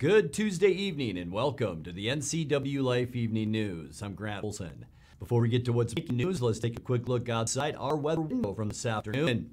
Good Tuesday evening and welcome to the NCWLIFE Evening News. I'm Grant Olson. Before we get to what's making news, let's take a quick look outside our weather window from this afternoon.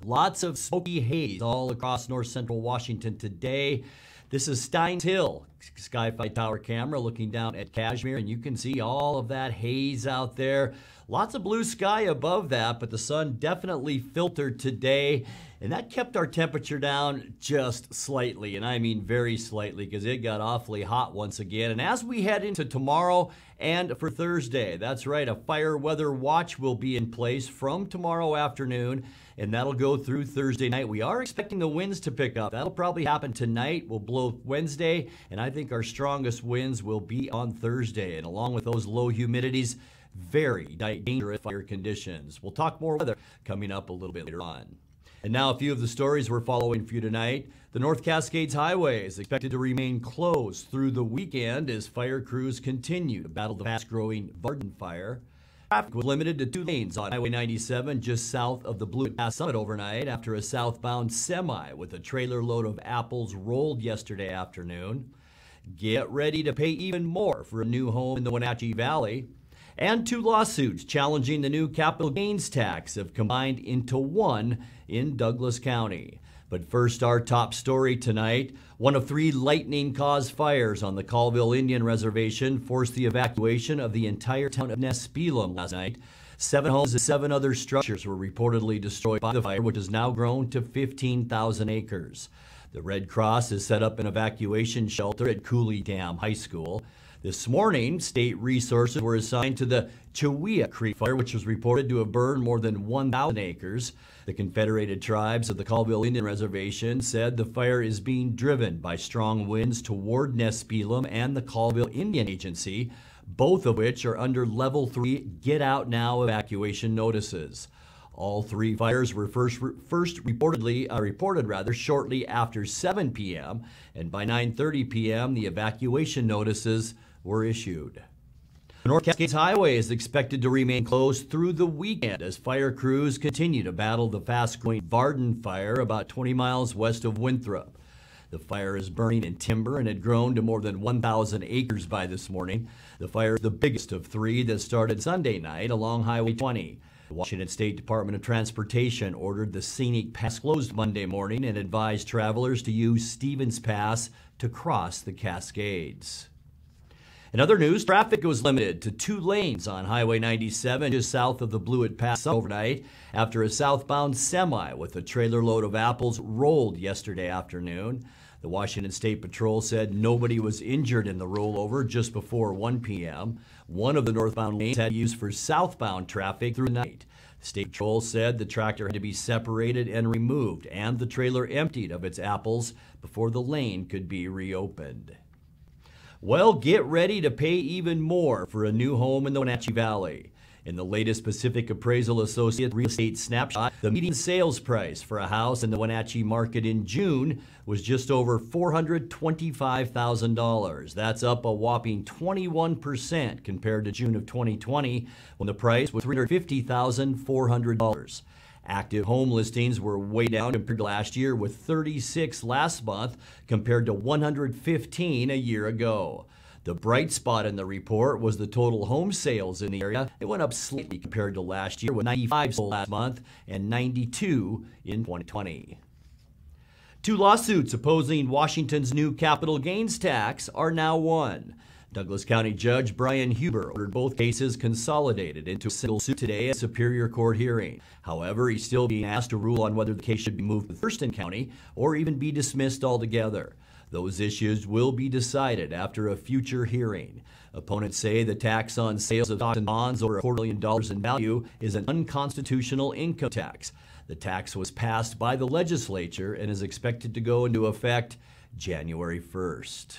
Lots of smoky haze all across north central Washington today. This is Steins Hill, Skyfi Tower camera looking down at Kashmir, and you can see all of that haze out there. Lots of blue sky above that, but the sun definitely filtered today, and that kept our temperature down just slightly, and I mean very slightly, because it got awfully hot once again. And as we head into tomorrow and for Thursday, that's right, a fire weather watch will be in place from tomorrow afternoon, and that'll go through Thursday night. We are expecting the winds to pick up. That'll probably happen tonight. We'll blow Wednesday, and I think our strongest winds will be on Thursday. And along with those low humidities, very dangerous fire conditions. We'll talk more weather coming up a little bit later on. And now a few of the stories we're following for you tonight. The North Cascades Highway is expected to remain closed through the weekend as fire crews continue to battle the fast-growing Varden fire. Traffic was limited to 2 lanes on Highway 97 just south of the Blue Pass Summit overnight after a southbound semi with a trailer load of apples rolled yesterday afternoon. Get ready to pay even more for a new home in the Wenatchee Valley. And 2 lawsuits challenging the new capital gains tax have combined into one in Douglas County. But first, our top story tonight. One of 3 lightning-caused fires on the Colville Indian Reservation forced the evacuation of the entire town of Nespelem last night. 7 homes and 7 other structures were reportedly destroyed by the fire, which has now grown to 15,000 acres. The Red Cross has set up an evacuation shelter at Cooley Dam High School. This morning, state resources were assigned to the Chihuahua Cree fire, which was reported to have burned more than 1,000 acres. The Confederated Tribes of the Colville Indian Reservation said the fire is being driven by strong winds toward Nespelem and the Colville Indian Agency, both of which are under Level 3 Get Out Now evacuation notices. All 3 fires were first reported shortly after 7 p.m., and by 9:30 p.m. the evacuation notices were issued. The North Cascades Highway is expected to remain closed through the weekend as fire crews continue to battle the fast-growing Varden fire about 20 miles west of Winthrop. The fire is burning in timber and had grown to more than 1,000 acres by this morning. The fire is the biggest of 3 that started Sunday night along Highway 20. The Washington State Department of Transportation ordered the scenic pass closed Monday morning and advised travelers to use Stevens Pass to cross the Cascades. In other news, traffic was limited to 2 lanes on Highway 97 just south of the Blue Pass overnight after a southbound semi with a trailer load of apples rolled yesterday afternoon. The Washington State Patrol said nobody was injured in the rollover just before 1 p.m. One of the northbound lanes had used for southbound traffic through the night. The State Patrol said the tractor had to be separated and removed and the trailer emptied of its apples before the lane could be reopened. Well, get ready to pay even more for a new home in the Wenatchee Valley. In the latest Pacific Appraisal Associates Real Estate Snapshot, the median sales price for a house in the Wenatchee market in June was just over $425,000. That's up a whopping 21% compared to June of 2020, when the price was $350,400. Active home listings were way down compared to last year, with 36 last month compared to 115 a year ago. The bright spot in the report was the total home sales in the area. It went up slightly compared to last year, with 95 sold last month and 92 in 2020. 2 lawsuits opposing Washington's new capital gains tax are now won. Douglas County Judge Brian Huber ordered both cases consolidated into a single suit today at a Superior Court hearing. However, he's still being asked to rule on whether the case should be moved to Thurston County or even be dismissed altogether. Those issues will be decided after a future hearing. Opponents say the tax on sales of stocks and bonds over $250 million in value is an unconstitutional income tax. The tax was passed by the legislature and is expected to go into effect January 1st.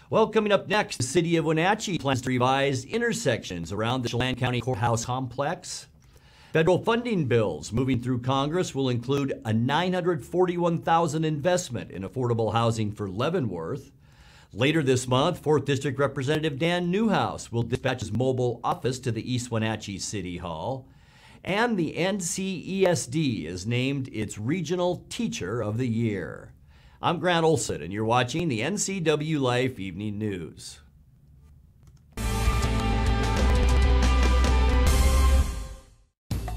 Well, coming up next, the city of Wenatchee plans to revise intersections around the Chelan County Courthouse complex. Federal funding bills moving through Congress will include a $941,000 investment in affordable housing for Leavenworth. Later this month, 4th District Representative Dan Newhouse will dispatch his mobile office to the East Wenatchee City Hall. And the NCESD is named its Regional Teacher of the Year. I'm Grant Olson, and you're watching the NCWLIFE Evening News.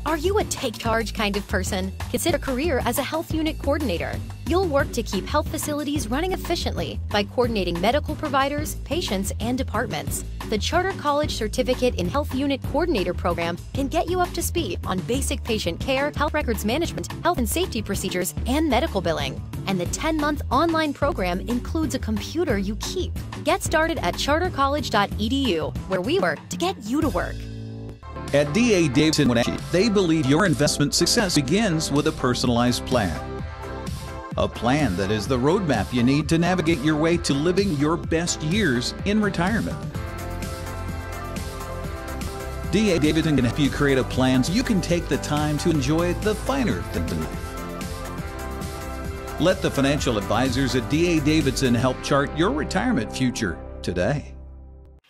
Are you a take charge kind of person? Consider a career as a health unit coordinator. You'll work to keep health facilities running efficiently by coordinating medical providers, patients, and departments. The Charter College Certificate in Health Unit Coordinator program can get you up to speed on basic patient care, health records management, health and safety procedures, and medical billing. And the 10-month online program includes a computer you keep. Get started at chartercollege.edu, where we work to get you to work. At D.A. Davidson, they believe your investment success begins with a personalized plan. A plan that is the roadmap you need to navigate your way to living your best years in retirement. D.A. Davidson can help you create a plan so you can take the time to enjoy the finer things in life. Let the financial advisors at D.A. Davidson help chart your retirement future today.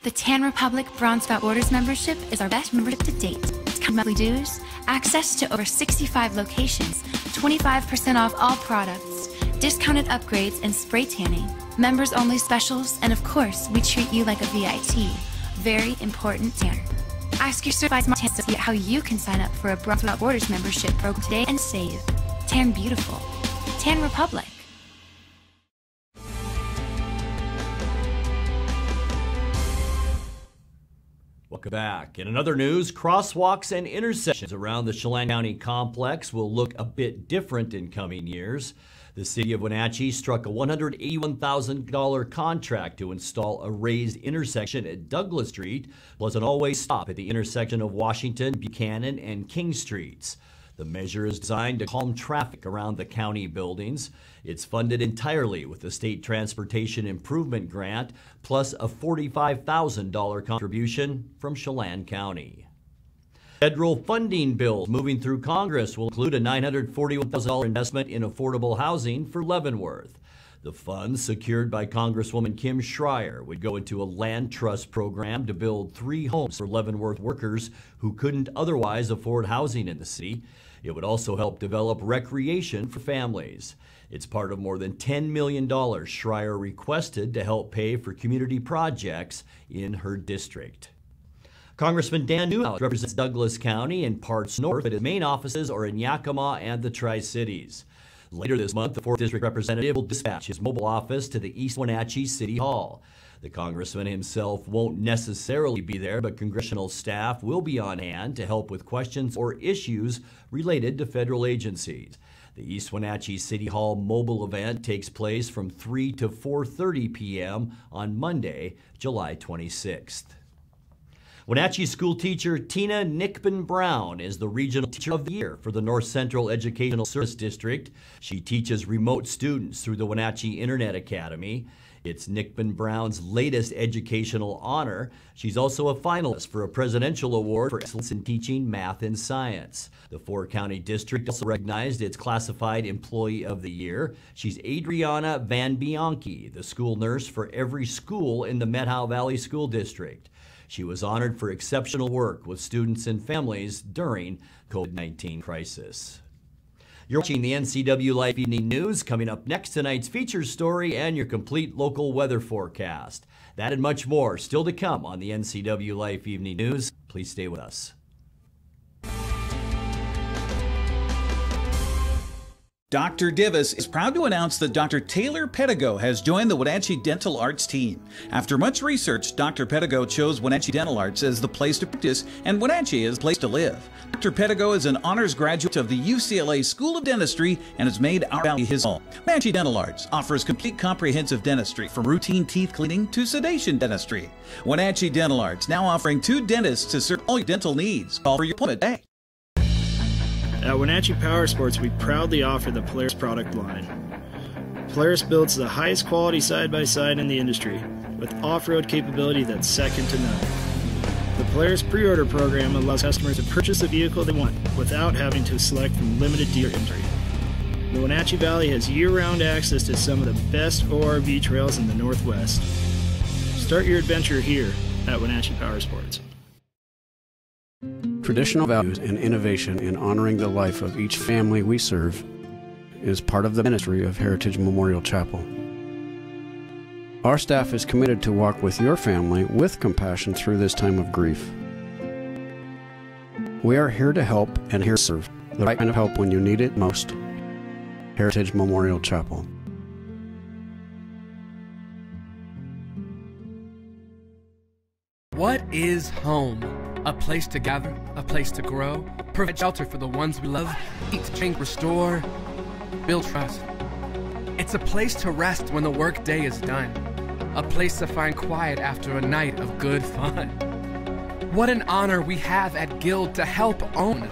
The Tan Republic Bronze Outdoors membership is our best membership to date. Discount monthly dues, access to over 65 locations, 25% off all products, discounted upgrades and spray tanning, members only specials, and of course, we treat you like a VIP. Very important tanner. Ask your certified tan associate how you can sign up for a Bronze Outdoors membership program today and save. Tan Beautiful. Tan Republic. Welcome back. In another news, crosswalks and intersections around the Chelan County complex will look a bit different in coming years. The city of Wenatchee struck a $181,000 contract to install a raised intersection at Douglas Street, plus an all-way stop at the intersection of Washington, Buchanan, and King Streets. The measure is designed to calm traffic around the county buildings. It's funded entirely with the State Transportation Improvement Grant, plus a $45,000 contribution from Chelan County. Federal funding bills moving through Congress will include a $941,000 investment in affordable housing for Leavenworth. The funds, secured by Congresswoman Kim Schreier, would go into a land trust program to build 3 homes for Leavenworth workers who couldn't otherwise afford housing in the city. It would also help develop recreation for families. It's part of more than $10 million Schreier requested to help pay for community projects in her district. Congressman Dan Newhouse represents Douglas County and parts north, but his main offices are in Yakima and the Tri-Cities. Later this month, the 4th District representative will dispatch his mobile office to the East Wenatchee City Hall. The congressman himself won't necessarily be there, but congressional staff will be on hand to help with questions or issues related to federal agencies. The East Wenatchee City Hall mobile event takes place from 3 to 4:30 p.m. on Monday, July 26th. Wenatchee school teacher Tina Nickman Brown is the Regional Teacher of the Year for the North Central Educational Service District. She teaches remote students through the Wenatchee Internet Academy. It's Nickman Brown's latest educational honor. She's also a finalist for a Presidential Award for Excellence in Teaching Math and Science. The 4-county district also recognized its Classified Employee of the Year. She's Adriana Van Bianchi, the school nurse for every school in the Methow Valley School District. She was honored for exceptional work with students and families during COVID-19 crisis. You're watching the NCWLIFE Evening News. Coming up next, tonight's feature story and your complete local weather forecast. That and much more still to come on the NCWLIFE Evening News. Please stay with us. Dr. Divis is proud to announce that Dr. Taylor Pedigo has joined the Wenatchee Dental Arts team. After much research, Dr. Pedigo chose Wenatchee Dental Arts as the place to practice and Wenatchee as the place to live. Dr. Pedigo is an honors graduate of the UCLA School of Dentistry and has made our valley his home. Wenatchee Dental Arts offers complete comprehensive dentistry from routine teeth cleaning to sedation dentistry. Wenatchee Dental Arts now offering 2 dentists to serve all your dental needs. Call for your appointment today. At Wenatchee Power Sports, we proudly offer the Polaris product line. Polaris builds the highest quality side-by-side in the industry, with off-road capability that's second to none. The Polaris pre-order program allows customers to purchase the vehicle they want without having to select from limited dealer inventory. The Wenatchee Valley has year-round access to some of the best ORV trails in the Northwest. Start your adventure here at Wenatchee Power Sports. Traditional values and innovation in honoring the life of each family we serve is part of the ministry of Heritage Memorial Chapel. Our staff is committed to walk with your family with compassion through this time of grief. We are here to help and here to serve. The right kind of help when you need it most. Heritage Memorial Chapel. What is home? A place to gather, a place to grow, provide shelter for the ones we love, eat, drink, restore, build trust. It's a place to rest when the work day is done, a place to find quiet after a night of good fun. What an honor we have at Guild to help own,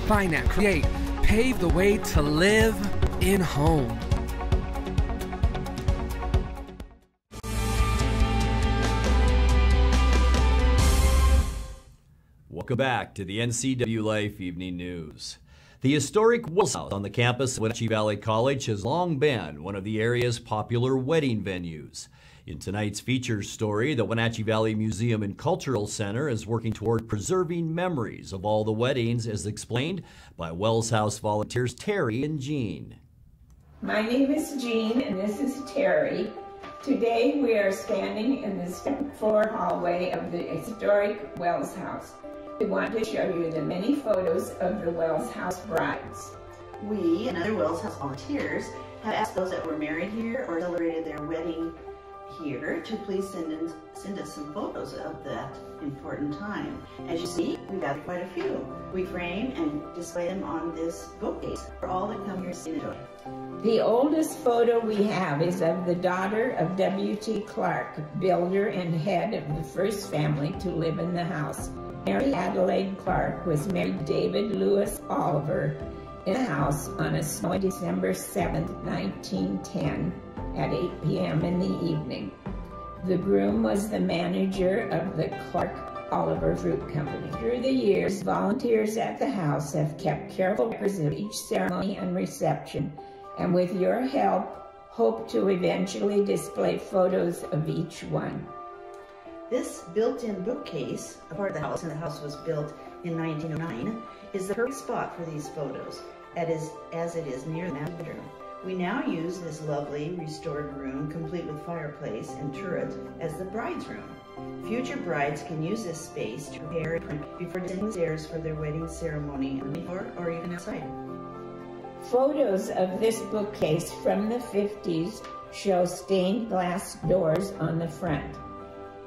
finance, create, pave the way to live in home. Welcome back to the NCWLIFE Evening News. The historic Wells House on the campus of Wenatchee Valley College has long been one of the area's popular wedding venues. In tonight's feature story, the Wenatchee Valley Museum and Cultural Center is working toward preserving memories of all the weddings, as explained by Wells House volunteers Terry and Jean. My name is Jean and this is Terry. Today we are standing in the second floor hallway of the historic Wells House. We want to show you the many photos of the Wells House brides. We and other Wells House volunteers have asked those that were married here or celebrated their wedding here to please send us some photos of that important time. As you see, we've got quite a few. We frame and display them on this bookcase for all that come here to see and enjoy. The oldest photo we have is of the daughter of W.T. Clark, builder and head of the first family to live in the house. Mary Adelaide Clark was married to David Lewis Oliver in the house on a snowy December 7th, 1910 at 8 p.m. in the evening. The groom was the manager of the Clark Oliver Fruit Company. Through the years, volunteers at the house have kept careful records of each ceremony and reception, and with your help, hope to eventually display photos of each one. This built-in bookcase, a part of the house, and the house was built in 1909, is the perfect spot for these photos, as it is near the master bedroom. We now use this lovely restored room, complete with fireplace and turret, as the bride's room. Future brides can use this space to prepare and print before descending the stairs for their wedding ceremony on the floor or even outside. Photos of this bookcase from the 50s show stained glass doors on the front.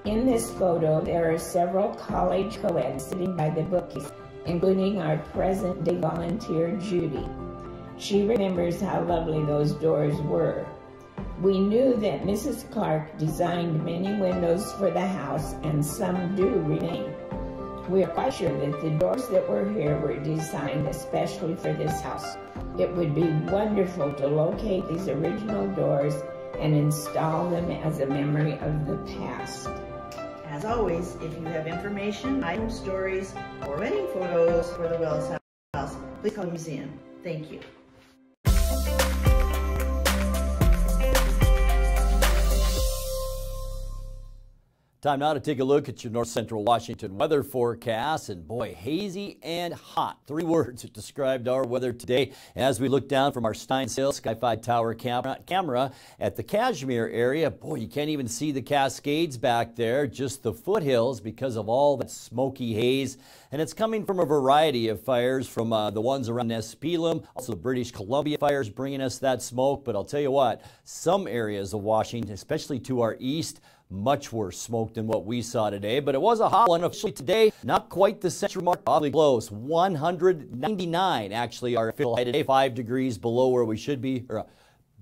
In this photo, there are several college co-eds sitting by the bookcase, including our present-day volunteer, Judy. She remembers how lovely those doors were. We knew that Mrs. Clark designed many windows for the house, and some do remain. We are quite sure that the doors that were here were designed especially for this house. It would be wonderful to locate these original doors and install them as a memory of the past. As always, if you have information, items, stories, or wedding photos for the Wells House, please call the museum. Thank you. Time now to take a look at your North Central Washington weather forecast, and boy, hazy and hot. 3 words that described our weather today as we look down from our Steinsail Sky-Fi Tower camera at the Cashmere area. Boy, you can't even see the Cascades back there, just the foothills because of all that smoky haze. And it's coming from a variety of fires, from the ones around Nespelem, also the British Columbia fires bringing us that smoke. But I'll tell you what, some areas of Washington, especially to our east, much worse smoke than what we saw today, but it was a hot one officially today. Not quite the century mark, probably close. 199 actually our official high today, 5 degrees below where we should be, or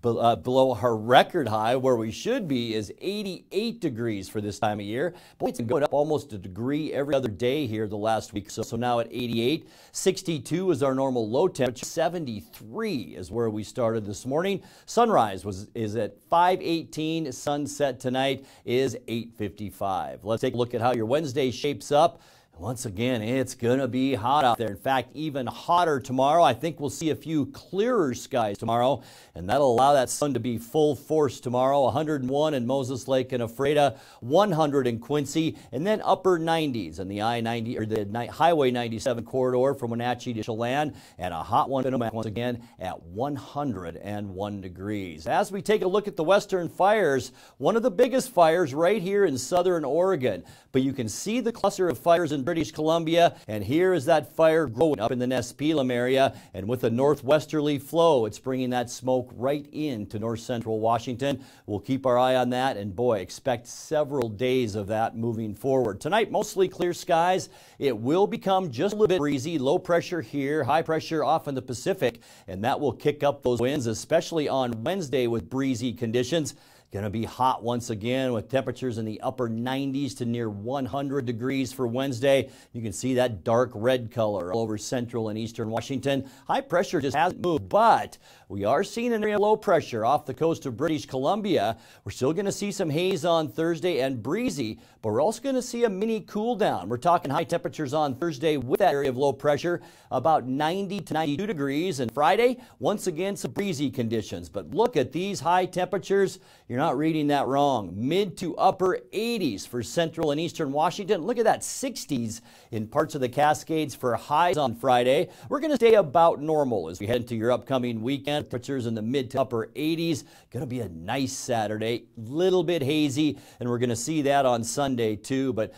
below our record high. Where we should be is 88 degrees for this time of year. Boy, it's been going up almost a degree every other day here the last week. So now at 88. 62 is our normal low temperature. 73 is where we started this morning. Sunrise is at 5:18. Sunset tonight is 8:55. Let's take a look at how your Wednesday shapes up. Once again, it's going to be hot out there. In fact, even hotter tomorrow. I think we'll see a few clearer skies tomorrow, and that'll allow that sun to be full force tomorrow. 101 in Moses Lake and Ephrata, 100 in Quincy, and then upper 90s in the I-90 or the Highway 97 corridor from Wenatchee to Chelan, and a hot one once again at 101 degrees. As we take a look at the western fires, one of the biggest fires right here in southern Oregon, but you can see the cluster of fires in British Columbia, and here is that fire growing up in the Nespelem area, and with a northwesterly flow, it's bringing that smoke right into north central Washington. We'll keep our eye on that, and boy, expect several days of that moving forward. Tonight, mostly clear skies. It will become just a little bit breezy, low pressure here, high pressure off in the Pacific, and that will kick up those winds, especially on Wednesday with breezy conditions. Going to be hot once again with temperatures in the upper 90s to near 100 degrees for Wednesday. You can see that dark red color all over central and eastern Washington. High pressure just hasn't moved, but we are seeing an area of low pressure off the coast of British Columbia. We're still going to see some haze on Thursday and breezy, but we're also going to see a mini cool down. We're talking high temperatures on Thursday with that area of low pressure, about 90 to 92 degrees. And Friday, once again, some breezy conditions. But look at these high temperatures. You're not reading that wrong. Mid to upper 80s for central and eastern Washington. Look at that, 60s in parts of the Cascades for highs on Friday. We're going to stay about normal as we head into your upcoming weekend. Temperatures in the mid to upper 80s. Going to be a nice Saturday. Little bit hazy, and we're going to see that on Sunday too. But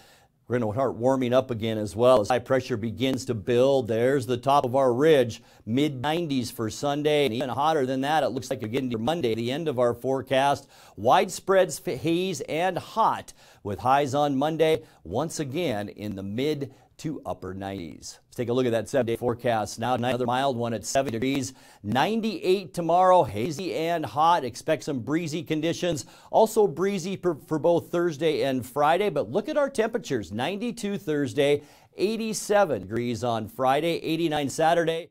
we're going to start warming up again as well as high pressure begins to build. There's the top of our ridge, mid-90s for Sunday, and even hotter than that. It looks like again to Monday, the end of our forecast. Widespread haze and hot with highs on Monday, once again in the mid to upper 90s. Let's take a look at that 7-day forecast now. Another mild one at 70 degrees. 98 tomorrow, hazy and hot. Expect some breezy conditions. Also breezy for both Thursday and Friday. But look at our temperatures. 92 Thursday, 87 degrees on Friday, 89 Saturday.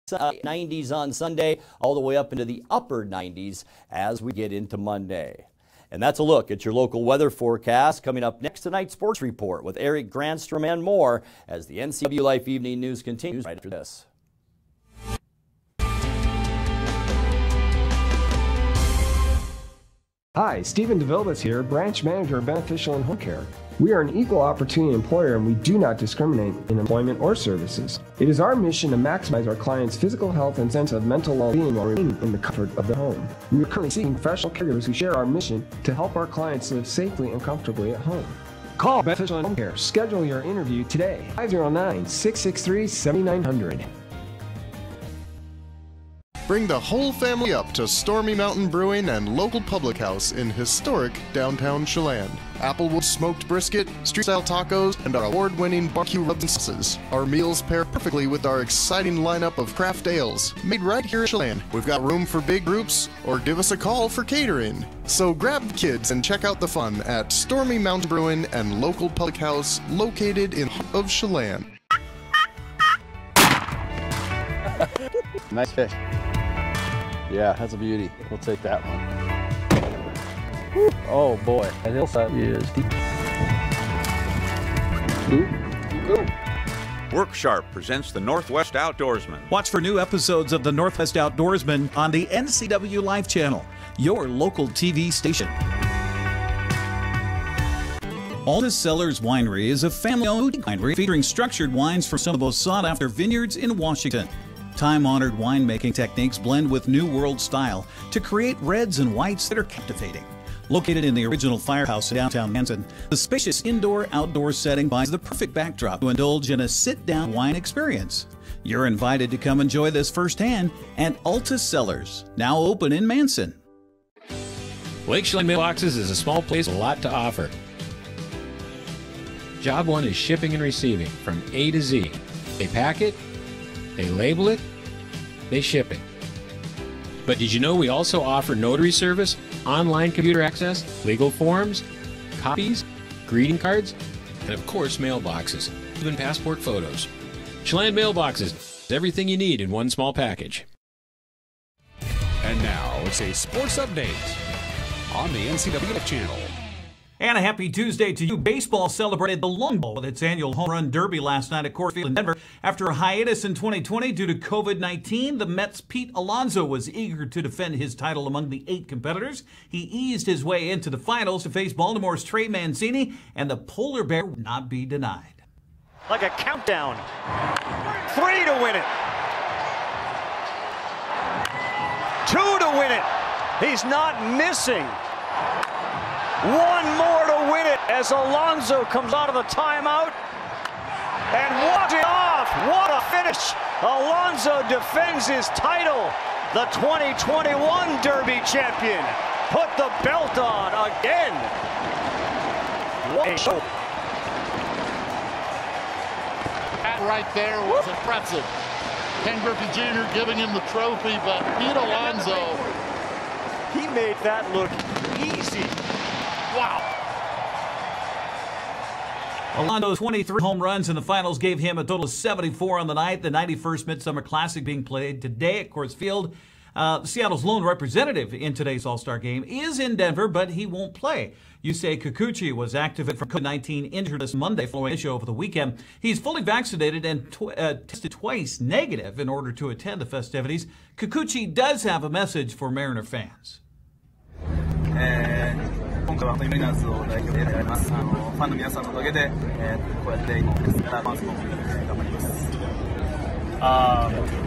90s on Sunday, all the way up into the upper 90s as we get into Monday. And that's a look at your local weather forecast. Coming up next, tonight's sports report with Eric Granstrom and more as the NCWLIFE Evening News continues right after this. Hi, Stephen DeVilbiss here, Branch Manager of Beneficial and Home Care. We are an equal opportunity employer and we do not discriminate in employment or services. It is our mission to maximize our clients' physical health and sense of mental well-being while remaining in the comfort of their home. We are currently seeking professional caregivers who share our mission to help our clients live safely and comfortably at home. Call Beneficial and Home Care. Schedule your interview today. 509-663-7900. Bring the whole family up to Stormy Mountain Brewing and local public house in historic downtown Chelan. Applewood smoked brisket, street-style tacos, and our award-winning barbecue rubs and sauces. Our meals pair perfectly with our exciting lineup of craft ales, made right here in Chelan. We've got room for big groups, or give us a call for catering. So grab the kids and check out the fun at Stormy Mountain Brewing and local public house located in the heart of Chelan. Nice fish. Yeah, that's a beauty. We'll take that one. Woo. Oh boy, that hillside is deep. Work Sharp presents the Northwest Outdoorsman. Watch for new episodes of the Northwest Outdoorsman on the NCWLIFE channel, your local TV station. Alta Cellars Winery is a family-owned winery featuring structured wines from some of the most sought-after vineyards in Washington. Time-honored winemaking techniques blend with New World style to create reds and whites that are captivating. Located in the original firehouse in downtown Manson, the spacious indoor-outdoor setting provides the perfect backdrop to indulge in a sit-down wine experience. You're invited to come enjoy this firsthand at Alta Cellars, now open in Manson. Lake Chelan Mailboxes is a small place with a lot to offer. Job one is shipping and receiving from A to Z. They pack it, they label it, they ship it. But did you know we also offer notary service, online computer access, legal forms, copies, greeting cards, and of course mailboxes, even passport photos. Chelan Mailboxes, everything you need in one small package. And now it's a sports update on the NCWLIFE channel. And a happy Tuesday to you. Baseball celebrated the long ball with its annual home run derby last night at Coors Field in Denver. After a hiatus in 2020 due to COVID-19, the Mets' Pete Alonso was eager to defend his title among the 8 competitors. He eased his way into the finals to face Baltimore's Trey Mancini, and the polar bear would not be denied. Like a countdown. 3 to win it. 2 to win it. He's not missing. 1 more to win it as Alonso comes out of the timeout and walks it off. What a finish. Alonso defends his title, the 2021 Derby champion. Put the belt on again. What a show. That right there was impressive. Ken Griffey Jr. giving him the trophy, but Pete Alonso. He made that look easy. Wow. Alonso's 23 home runs in the finals gave him a total of 74 on the night. The 91st Midsummer Classic being played today at Coors Field. Seattle's lone representative in today's All-Star game is in Denver, but he won't play. Yusei Kikuchi was active from COVID-19 injured this Monday following an issue over the weekend. He's fully vaccinated and tested twice negative in order to attend the festivities. Kikuchi does have a message for Mariner fans. 今回は本当にメリナーズを代表でやります。ファンの皆さんのおかげで、こうやってパフォーマンスも頑張ります。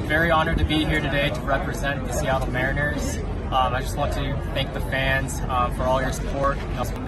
Very honored to be here today to represent the Seattle Mariners. I just want to thank the fans for all your support.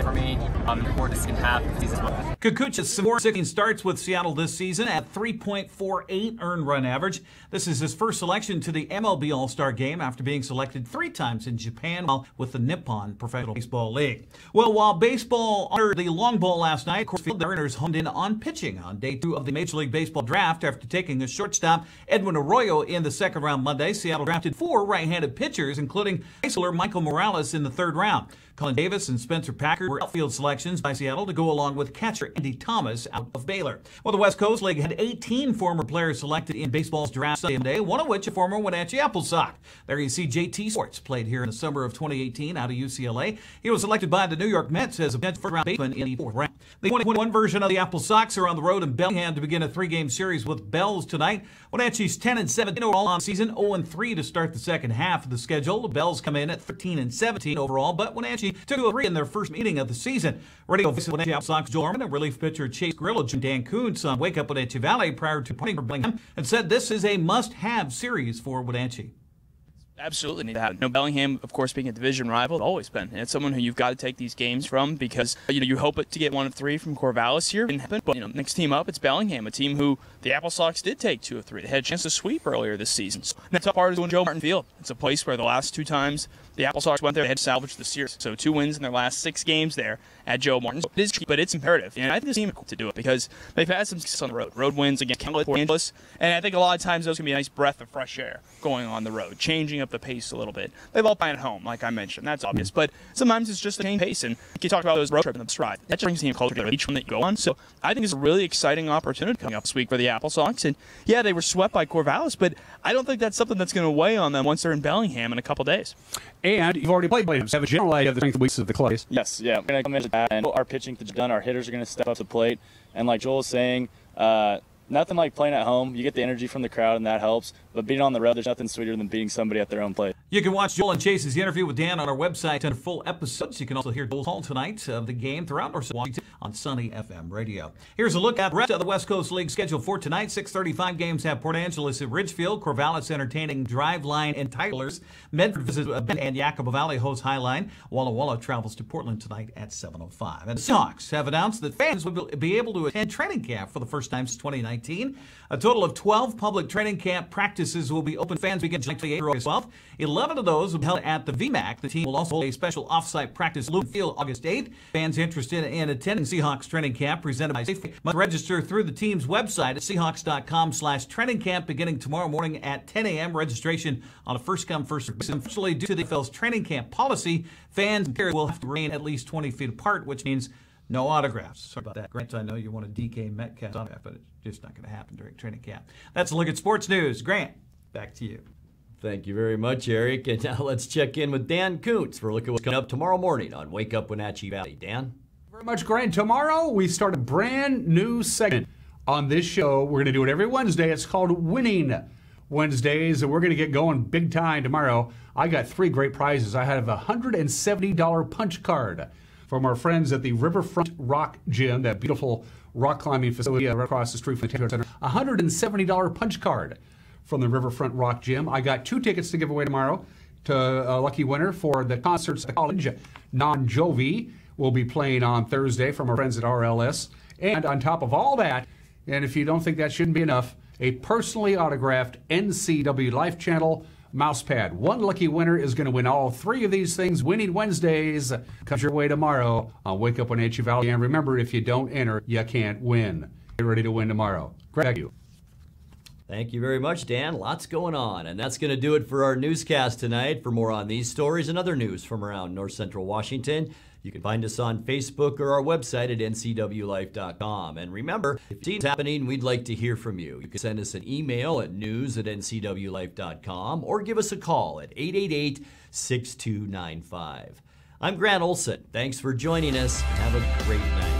For me, looking forward to seeing half the season. Kikuchi's 16 starts with Seattle this season at 3.48 earned run average. This is his first selection to the MLB All-Star Game after being selected 3 times in Japan while with the Nippon Professional Baseball League. Well, while baseball honored the long ball last night, the Mariners honed in on pitching on day 2 of the Major League Baseball draft after taking a shortstop Edwin Arroyo in the second round Monday. Seattle drafted 4 right-handed pitchers, including Isoler Michael Morales in the 3rd round. Colin Davis and Spencer Packard were outfield selections by Seattle to go along with catcher Andy Thomas out of Baylor. Well, the West Coast League had 18 former players selected in baseball's draft Sunday, one of which a former Wenatchee Apple Sox. There you see JT Swartz played here in the summer of 2018 out of UCLA. He was selected by the New York Mets as a first-round baseman in the 4th round. The 2021 version of the Apple Sox are on the road in Bellingham to begin a 3-game series with Bells tonight. Wenatchee's 10-17 overall on season, 0-3 to start the second half of the schedule. The Bells come in at 13-17 overall, but Wenatchee took 2-3 in their first meeting of the season. Radio voice of Wenatchee Apple Sox Joel Arman and relief pitcher Chase Grillo and Dan Kuntz on Wake Up Wenatchee Valley prior to playing for Bellingham and said this is a must-have series for Wenatchee. Absolutely need that. Bellingham, of course, being a division rival, always been. And it's someone who you've got to take these games from because you hope it to get 1 of 3 from Corvallis here. Didn't happen, but next team up, it's Bellingham, a team who the Apple Sox did take 2 of 3. They had a chance to sweep earlier this season. So the tough part is when Joe Martin Field. It's a place where the last 2 times the Apple Sox went there, they had salvaged the series. So 2 wins in their last 6 games there at Joe Martin. So it is tricky, but it's imperative. And I think this team is to do it because they've had some success on the road. Road wins against Los Angeles, and I think a lot of times those can be a nice breath of fresh air going on the road, changing up the pace a little bit. They've all played at home, like I mentioned. That's obvious. But sometimes it's just a change pace. And you talk about those road trips and the stride. That just brings the team closer together each one that you go on. So I think it's a really exciting opportunity coming up this week for the Apple Sox. And yeah, they were swept by Corvallis, but I don't think that's something that's going to weigh on them once they're in Bellingham in a couple days. And you've already played Bellingham, so have a general idea of the strength and weaknesses of the clays. Yes, yeah. We're going to come in and our pitching to done. Our hitters are going to step up to the plate. And like Joel was saying, nothing like playing at home. You get the energy from the crowd, and that helps. But being on the road, there's nothing sweeter than beating somebody at their own plate. You can watch Joel and Chase's interview with Dan on our website and full episodes. You can also hear Joel's call tonight of the game throughout North Washington on Sunny FM Radio. Here's a look at the rest of the West Coast League schedule for tonight. 6:35 games have Port Angeles at Ridgefield, Corvallis entertaining Driveline and Tyler's. Medford visits Bend and Yakima Valley hosts Highline. Walla Walla travels to Portland tonight at 7:05. And the Seahawks have announced that fans will be able to attend training camp for the first time since 2019. A total of 12 public training camp practices will be open. Fans begin July 28th through August 12th. 11 of those will be held at the VMAC. The team will also hold a special off-site practice at Lumen Field August 8th. Fans interested in attending Seahawks training camp presented by Safeway must register through the team's website at Seahawks.com/training camp beginning tomorrow morning at 10 a.m. Registration on a first-come, first-served basis. Unfortunately, due to the NFL's training camp policy, fans and players will have to remain at least 20 feet apart, which means no autographs. Sorry about that, Grant. I know you want a DK Metcalf autograph, but it's just not going to happen during training camp. That's a look at sports news. Grant, back to you. Thank you very much, Eric. And now let's check in with Dan Kuntz for a look at what's coming up tomorrow morning on Wake Up Wenatchee Valley. Dan? Much, Grant. Tomorrow we start a brand new segment on this show. We're going to do it every Wednesday. It's called Winning Wednesdays, and we're going to get going big time tomorrow. I got 3 great prizes. I have a $170 punch card from our friends at the Riverfront Rock Gym, that beautiful rock climbing facility right across the street from the Taylor Center. A $170 punch card from the Riverfront Rock Gym. I got 2 tickets to give away tomorrow to a lucky winner for the concerts at the college. Non Jovi will be playing on Thursday from our friends at RLS. And on top of all that, and if you don't think that shouldn't be enough, a personally autographed NCWLIFE channel mouse pad. 1 lucky winner is going to win all 3 of these things. Winning Wednesdays comes your way tomorrow on Wake Up Wenatchee Valley. And remember, if you don't enter, you can't win. Get ready to win tomorrow. Greg, you. Thank you very much, Dan. Lots going on. And that's going to do it for our newscast tonight. For more on these stories and other news from around North Central Washington, you can find us on Facebook or our website at ncwlife.com. And remember, if you see what's happening, we'd like to hear from you. You can send us an email at news@ncwlife.com or give us a call at 888-6295. I'm Grant Olson. Thanks for joining us. Have a great night.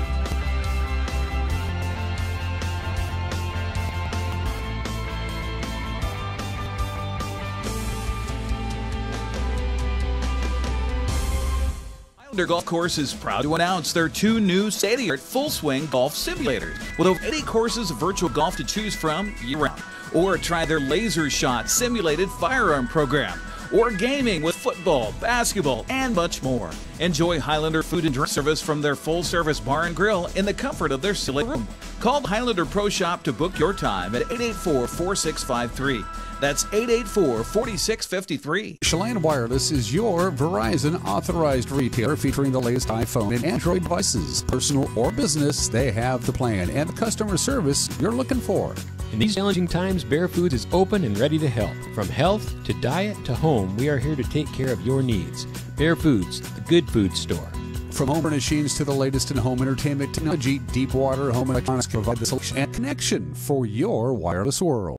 Highlander Golf Course is proud to announce their 2 new state-of-the-art full-swing golf simulators with over 80 courses of virtual golf to choose from year-round. Or try their Laser Shot simulated firearm program, or gaming with football, basketball, and much more. Enjoy Highlander food and drink service from their full-service bar and grill in the comfort of their silly room. Call Highlander Pro Shop to book your time at 884-4653. That's 884-4653. Chelan Wireless is your Verizon authorized retailer featuring the latest iPhone and Android devices. Personal or business, they have the plan and the customer service you're looking for. In these challenging times, Bear Foods is open and ready to help. From health to diet to home, we are here to take care of your needs. Bear Foods, the good food store. From home furnishings to the latest in home entertainment technology, Deepwater Home Electronics provide the solution and connection for your wireless world.